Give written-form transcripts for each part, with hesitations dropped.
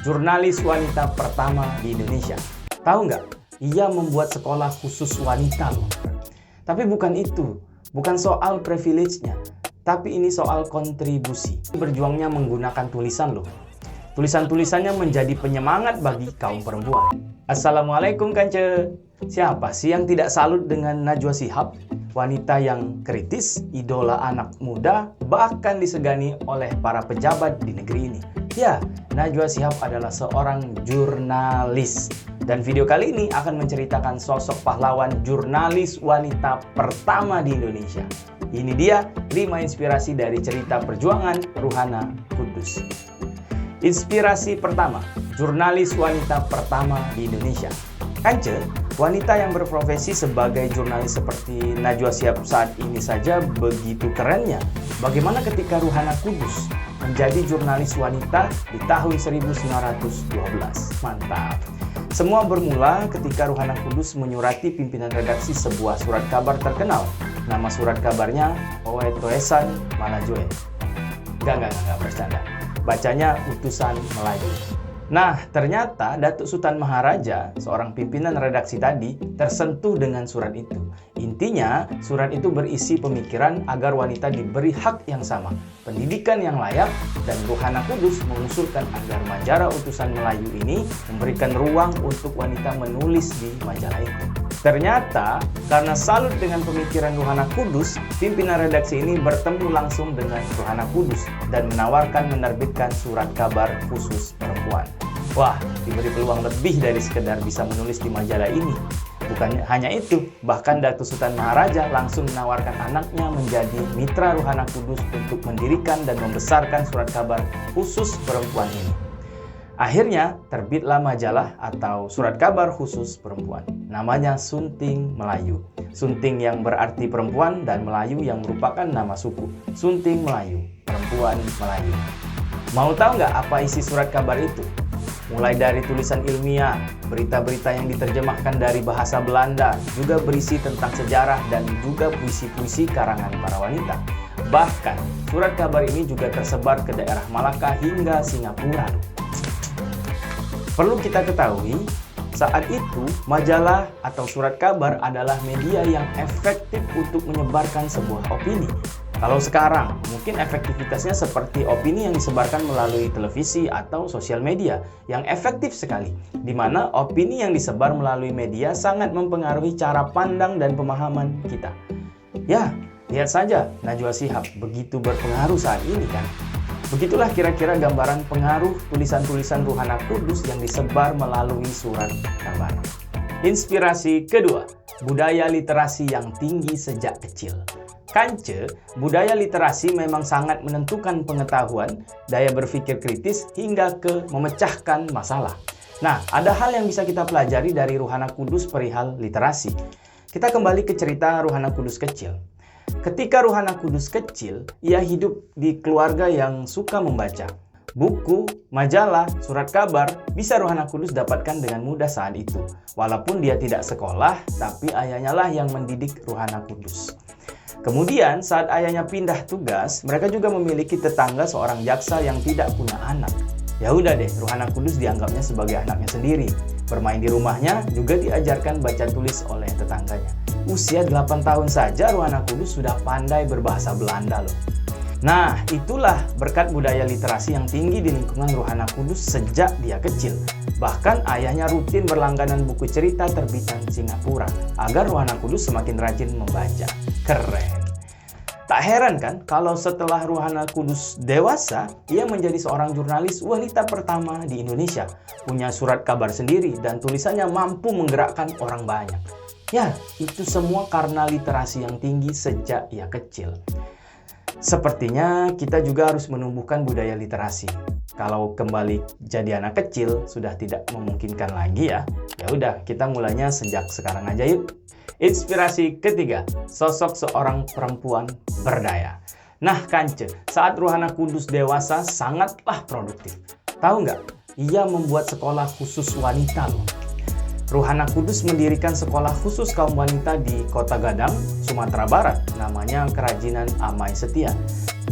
jurnalis wanita pertama di Indonesia. Tahu nggak? Ia membuat sekolah khusus wanita loh. Tapi bukan itu, bukan soal privilege-nya, tapi ini soal kontribusi. Berjuangnya menggunakan tulisan loh. Tulisan-tulisannya menjadi penyemangat bagi kaum perempuan. Assalamualaikum Kance. Siapa sih yang tidak salut dengan Najwa Shihab? Wanita yang kritis, idola anak muda, bahkan disegani oleh para pejabat di negeri ini. Ya, Najwa Shihab adalah seorang jurnalis. Dan video kali ini akan menceritakan sosok pahlawan jurnalis wanita pertama di Indonesia. Ini dia 5 inspirasi dari cerita perjuangan Ruhana Kudus. Inspirasi pertama, jurnalis wanita pertama di Indonesia. Kance, wanita yang berprofesi sebagai jurnalis seperti Najwa Shihab saat ini saja begitu kerennya. Bagaimana ketika Ruhana Kudus menjadi jurnalis wanita di tahun 1912? Mantap. Semua bermula ketika Ruhana Kudus menyurati pimpinan redaksi sebuah surat kabar terkenal. Nama surat kabarnya Oe Toesan Malajoe. Enggak bercanda. Bacanya Utusan Melayu. Nah, ternyata Datuk Sultan Maharaja, seorang pimpinan redaksi tadi, tersentuh dengan surat itu. Intinya, surat itu berisi pemikiran agar wanita diberi hak yang sama, pendidikan yang layak, dan Ruhana Kudus mengusulkan agar majalah Utusan Melayu ini memberikan ruang untuk wanita menulis di majalah itu. Ternyata, karena salut dengan pemikiran Ruhana Kudus, pimpinan redaksi ini bertemu langsung dengan Ruhana Kudus dan menawarkan menerbitkan surat kabar khusus perempuan. Wah, diberi peluang lebih dari sekedar bisa menulis di majalah ini. Bukan hanya itu, bahkan Datuk Sultan Maharaja langsung menawarkan anaknya menjadi mitra Ruhana Kudus untuk mendirikan dan membesarkan surat kabar khusus perempuan ini. Akhirnya, terbitlah majalah atau surat kabar khusus perempuan. Namanya Sunting Melayu. Sunting yang berarti perempuan dan Melayu yang merupakan nama suku. Sunting Melayu, perempuan Melayu. Mau tahu nggak apa isi surat kabar itu? Mulai dari tulisan ilmiah, berita-berita yang diterjemahkan dari bahasa Belanda, juga berisi tentang sejarah dan juga puisi-puisi karangan para wanita. Bahkan, surat kabar ini juga tersebar ke daerah Malaka hingga Singapura. Perlu kita ketahui, saat itu majalah atau surat kabar adalah media yang efektif untuk menyebarkan sebuah opini. Kalau sekarang, mungkin efektivitasnya seperti opini yang disebarkan melalui televisi atau sosial media yang efektif sekali, di mana opini yang disebar melalui media sangat mempengaruhi cara pandang dan pemahaman kita. Ya, lihat saja Najwa Shihab begitu berpengaruh saat ini kan. Begitulah kira-kira gambaran pengaruh tulisan-tulisan Ruhana Kudus yang disebar melalui surat kabar. Inspirasi kedua, budaya literasi yang tinggi sejak kecil. Kance, budaya literasi memang sangat menentukan pengetahuan, daya berpikir kritis, hingga ke memecahkan masalah. Nah, ada hal yang bisa kita pelajari dari Ruhana Kudus perihal literasi. Kita kembali ke cerita Ruhana Kudus kecil. Ketika Ruhana Kudus kecil, ia hidup di keluarga yang suka membaca. Buku, majalah, surat kabar bisa Ruhana Kudus dapatkan dengan mudah saat itu. Walaupun dia tidak sekolah, tapi ayahnya lah yang mendidik Ruhana Kudus. Kemudian saat ayahnya pindah tugas, mereka juga memiliki tetangga seorang jaksa yang tidak punya anak. Ya udah deh, Ruhana Kudus dianggapnya sebagai anaknya sendiri. Bermain di rumahnya juga diajarkan baca tulis oleh tetangganya. Usia 8 tahun saja Ruhana Kudus sudah pandai berbahasa Belanda loh. Nah, itulah berkat budaya literasi yang tinggi di lingkungan Ruhana Kudus sejak dia kecil. Bahkan ayahnya rutin berlangganan buku cerita terbitan Singapura agar Ruhana Kudus semakin rajin membaca. Keren. Tak heran kan kalau setelah Ruhana Kudus dewasa, ia menjadi seorang jurnalis wanita pertama di Indonesia. Punya surat kabar sendiri dan tulisannya mampu menggerakkan orang banyak. Ya, itu semua karena literasi yang tinggi sejak ia kecil. Sepertinya kita juga harus menumbuhkan budaya literasi. Kalau kembali jadi anak kecil sudah tidak memungkinkan lagi ya. Ya udah, kita mulainya sejak sekarang aja yuk. Inspirasi ketiga, sosok seorang perempuan berdaya. Nah Kance, saat Ruhana Kudus dewasa sangatlah produktif. Tahu nggak? Ia membuat sekolah khusus wanita loh. Ruhana Kudus mendirikan sekolah khusus kaum wanita di Kota Gadang, Sumatera Barat, namanya Kerajinan Amai Setia.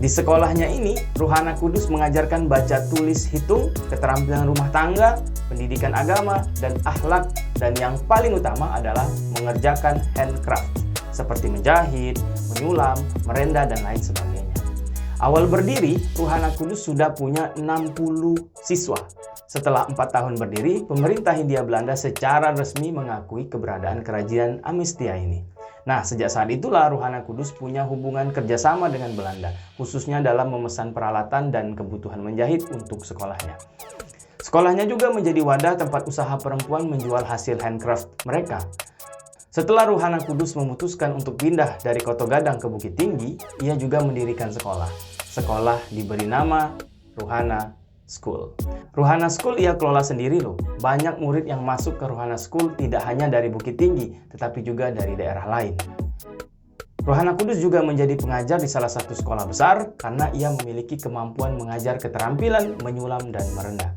Di sekolahnya ini, Ruhana Kudus mengajarkan baca tulis hitung, keterampilan rumah tangga, pendidikan agama, dan akhlak, dan yang paling utama adalah mengerjakan handcraft, seperti menjahit, menyulam, merenda, dan lain sebagainya. Awal berdiri, Ruhana Kudus sudah punya 60 siswa. Setelah 4 tahun berdiri, pemerintah Hindia Belanda secara resmi mengakui keberadaan kerajaan Amestia ini. Nah, sejak saat itulah Ruhana Kudus punya hubungan kerjasama dengan Belanda, khususnya dalam memesan peralatan dan kebutuhan menjahit untuk sekolahnya. Sekolahnya juga menjadi wadah tempat usaha perempuan menjual hasil handcraft mereka. Setelah Ruhana Kudus memutuskan untuk pindah dari Koto Gadang ke Bukit Tinggi, ia juga mendirikan sekolah. Sekolah diberi nama Ruhana School. Ruhana School ia kelola sendiri loh. Banyak murid yang masuk ke Ruhana School tidak hanya dari Bukit Tinggi, tetapi juga dari daerah lain. Ruhana Kudus juga menjadi pengajar di salah satu sekolah besar karena ia memiliki kemampuan mengajar keterampilan menyulam dan merenda.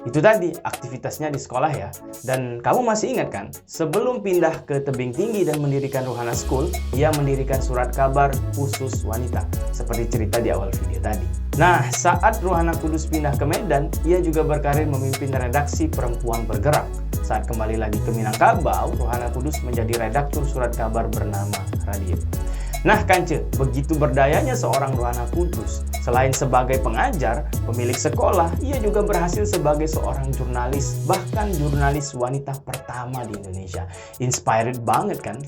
Itu tadi aktivitasnya di sekolah ya. Dan kamu masih ingat kan? Sebelum pindah ke tebing tinggi dan mendirikan Ruhana School, ia mendirikan surat kabar khusus wanita, seperti cerita di awal video tadi. Nah, saat Ruhana Kudus pindah ke Medan, ia juga berkarir memimpin redaksi Perempuan Bergerak. Saat kembali lagi ke Minangkabau, Ruhana Kudus menjadi redaktur surat kabar bernama Radio. Nah Kance, begitu berdayanya seorang Ruhana Kudus. Selain sebagai pengajar, pemilik sekolah, ia juga berhasil sebagai seorang jurnalis, bahkan jurnalis wanita pertama di Indonesia. Inspired banget kan?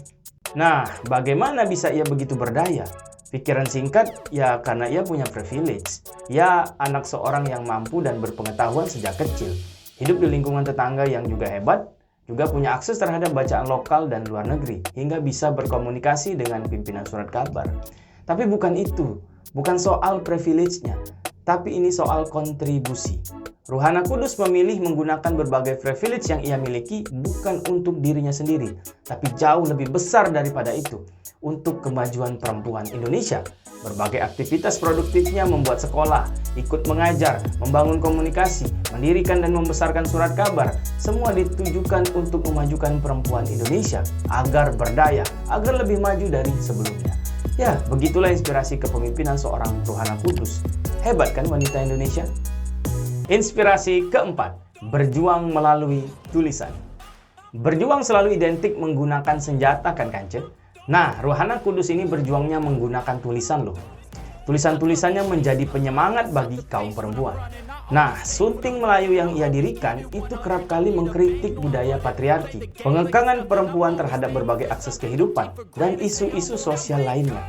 Nah, bagaimana bisa ia begitu berdaya? Pikiran singkat, ya karena ia punya privilege. Ia anak seorang yang mampu dan berpengetahuan sejak kecil. Hidup di lingkungan tetangga yang juga hebat, juga punya akses terhadap bacaan lokal dan luar negeri, hingga bisa berkomunikasi dengan pimpinan surat kabar. Tapi bukan itu, bukan soal privilege-nya, tapi ini soal kontribusi. Ruhana Kudus memilih menggunakan berbagai privilege yang ia miliki bukan untuk dirinya sendiri, tapi jauh lebih besar daripada itu, untuk kemajuan perempuan Indonesia. Berbagai aktivitas produktifnya membuat sekolah, ikut mengajar, membangun komunikasi, mendirikan dan membesarkan surat kabar. Semua ditujukan untuk memajukan perempuan Indonesia agar berdaya, agar lebih maju dari sebelumnya. Ya, begitulah inspirasi kepemimpinan seorang Ruhana Kudus. Hebat kan wanita Indonesia? Inspirasi keempat, berjuang melalui tulisan. Berjuang selalu identik menggunakan senjata kan Kance? Nah, Ruhana Kudus ini berjuangnya menggunakan tulisan loh. Tulisan-tulisannya menjadi penyemangat bagi kaum perempuan. Nah, Sunting Melayu yang ia dirikan itu kerap kali mengkritik budaya patriarki, pengekangan perempuan terhadap berbagai akses kehidupan, dan isu-isu sosial lainnya.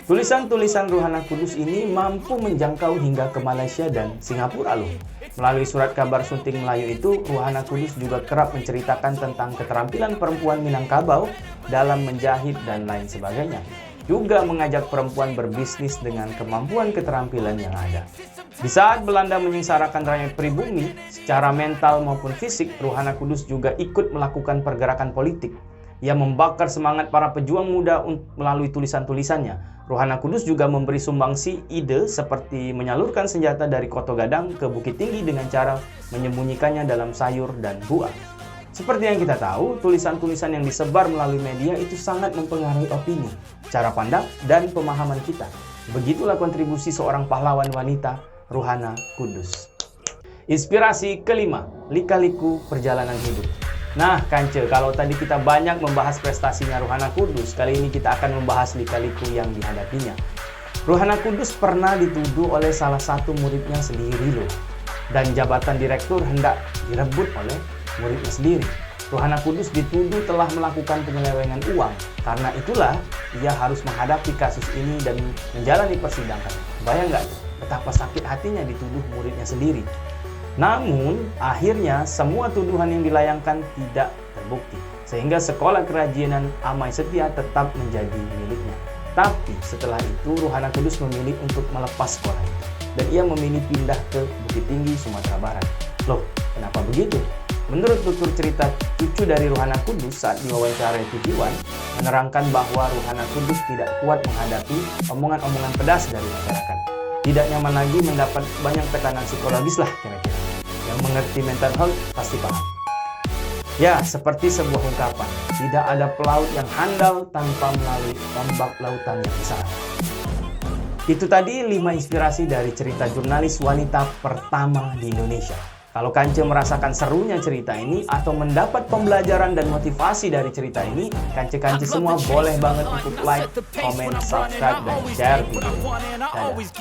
Tulisan-tulisan Ruhana Kudus ini mampu menjangkau hingga ke Malaysia dan Singapura loh. Melalui surat kabar Sunting Melayu itu, Ruhana Kudus juga kerap menceritakan tentang keterampilan perempuan Minangkabau dalam menjahit dan lain sebagainya. Juga mengajak perempuan berbisnis dengan kemampuan keterampilan yang ada. Di saat Belanda menyengsarakan rakyat pribumi, secara mental maupun fisik, Ruhana Kudus juga ikut melakukan pergerakan politik. Ia membakar semangat para pejuang muda melalui tulisan-tulisannya. Ruhana Kudus juga memberi sumbangsi ide seperti menyalurkan senjata dari Koto Gadang ke Bukit Tinggi dengan cara menyembunyikannya dalam sayur dan buah. Seperti yang kita tahu, tulisan-tulisan yang disebar melalui media itu sangat mempengaruhi opini, cara pandang, dan pemahaman kita. Begitulah kontribusi seorang pahlawan wanita, Ruhana Kudus. Inspirasi kelima, lika-liku perjalanan hidup. Nah Kance, kalau tadi kita banyak membahas prestasinya Ruhana Kudus, kali ini kita akan membahas lika-liku yang dihadapinya. Ruhana Kudus pernah dituduh oleh salah satu muridnya sendiri loh. Dan jabatan direktur hendak direbut oleh muridnya sendiri. Ruhana Kudus dituduh telah melakukan penyelewengan uang. Karena itulah ia harus menghadapi kasus ini dan menjalani persidangan. Bayang nggak betapa sakit hatinya dituduh muridnya sendiri. Namun, akhirnya semua tuduhan yang dilayangkan tidak terbukti. Sehingga sekolah kerajinan Amai Setia tetap menjadi miliknya. Tapi setelah itu, Ruhana Kudus memilih untuk melepas sekolah itu. Dan ia memilih pindah ke Bukit Tinggi, Sumatera Barat. Loh, kenapa begitu? Menurut tutur cerita cucu dari Ruhana Kudus saat diwawancarai TV One, menerangkan bahwa Ruhana Kudus tidak kuat menghadapi omongan-omongan pedas dari masyarakat. Tidak nyaman lagi mendapat banyak tekanan psikologis lah kira-kira. Yang mengerti mental health pasti paham. Ya, seperti sebuah ungkapan, tidak ada pelaut yang handal tanpa melalui ombak lautan yang besar. Itu tadi 5 inspirasi dari cerita jurnalis wanita pertama di Indonesia. Kalau Kance merasakan serunya cerita ini atau mendapat pembelajaran dan motivasi dari cerita ini, Kance-kance semua boleh banget untuk like, comment, subscribe, dan share video. Dadah.